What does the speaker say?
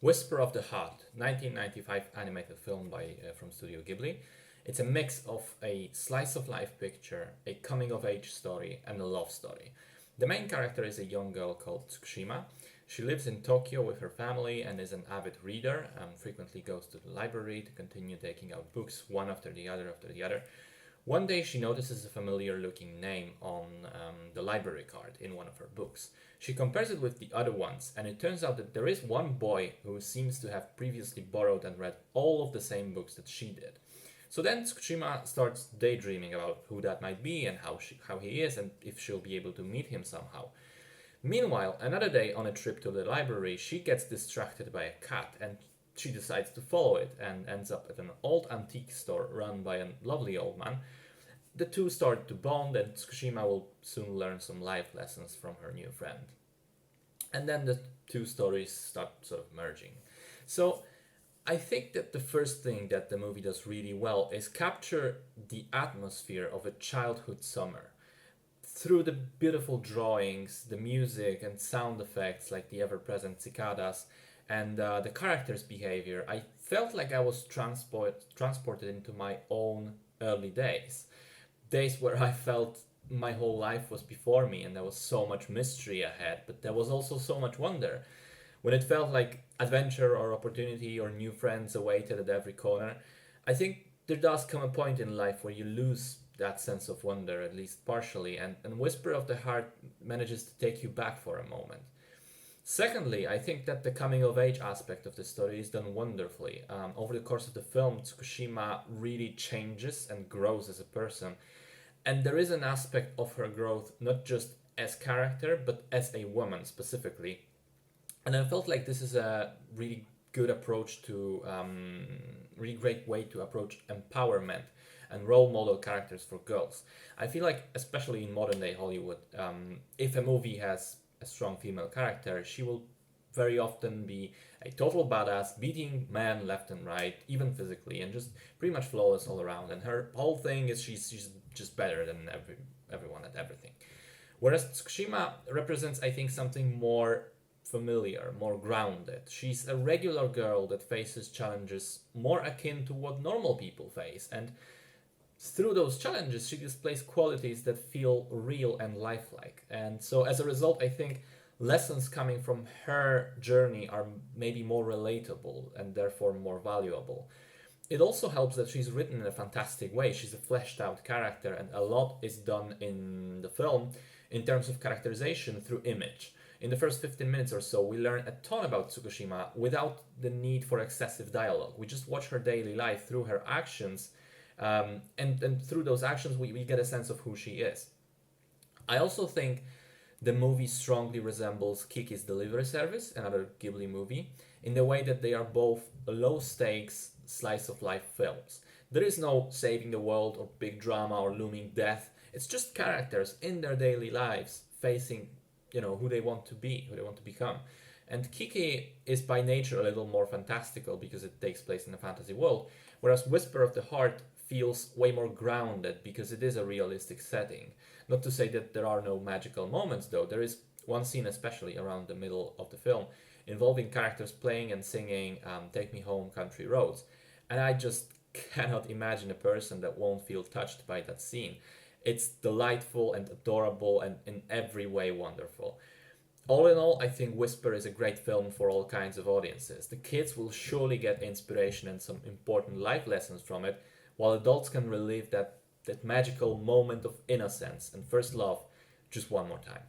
Whisper of the Heart, 1995 animated film from Studio Ghibli. It's a mix of a slice of life picture, a coming of age story, and a love story. The main character is a young girl called Tsukushima. She lives in Tokyo with her family and is an avid reader, frequently goes to the library to continue taking out books one after the other. One day she notices a familiar looking name on the library card in one of her books. She compares it with the other ones, and it turns out that there is one boy who seems to have previously borrowed and read all of the same books that she did. So then Tsukushima starts daydreaming about who that might be and how he is and if she'll be able to meet him somehow. Meanwhile, another day on a trip to the library, she gets distracted by a cat and she decides to follow it and ends up at an old antique store run by a lovely old man. The two start to bond, and Tsukushima will soon learn some life lessons from her new friend. And then the two stories start sort of merging. So I think that the first thing that the movie does really well is capture the atmosphere of a childhood summer through the beautiful drawings, the music and sound effects like the ever-present cicadas, and the characters' behavior. I felt like I was transported into my own early days where I felt my whole life was before me and there was so much mystery ahead, but there was also so much wonder. When it felt like adventure or opportunity or new friends awaited at every corner, I think there does come a point in life where you lose that sense of wonder, at least partially, and Whisper of the Heart manages to take you back for a moment. Secondly, I think that the coming of age aspect of the story is done wonderfully. Over the course of the film, Tsukushima really changes and grows as a person. And there is an aspect of her growth, not just as character, but as a woman specifically. And I felt like this is a really good approach to, really great way to approach empowerment and role model characters for girls. I feel like, especially in modern day Hollywood, if a movie has a strong female character, she will very often be a total badass, beating men left and right, even physically, and just pretty much flawless all around. And her whole thing is she's just better than everyone at everything. Whereas Tsukushima represents, I think, something more familiar, more grounded. She's a regular girl that faces challenges more akin to what normal people face, and through those challenges, she displays qualities that feel real and lifelike. And so, as a result, I think lessons coming from her journey are maybe more relatable and therefore more valuable. It also helps that she's written in a fantastic way. She's a fleshed out character, and a lot is done in the film in terms of characterization through image. In the first 15 minutes or so, we learn a ton about Tsukushima without the need for excessive dialogue. We just watch her daily life through her actions, and through those actions, we get a sense of who she is. I also think the movie strongly resembles Kiki's Delivery Service, another Ghibli movie, in the way that they are both low stakes slice of life films. There is no saving the world or big drama or looming death. It's just characters in their daily lives facing, who they want to be, who they want to become. And Kiki is by nature a little more fantastical because it takes place in a fantasy world, whereas Whisper of the Heart feels way more grounded because it is a realistic setting. Not to say that there are no magical moments, though. There is one scene, especially around the middle of the film, involving characters playing and singing Take Me Home, Country Roads. And I just cannot imagine a person that won't feel touched by that scene. It's delightful and adorable and in every way wonderful. All in all, I think Whisper is a great film for all kinds of audiences. The kids will surely get inspiration and some important life lessons from it, while adults can relive that magical moment of innocence and first love just one more time.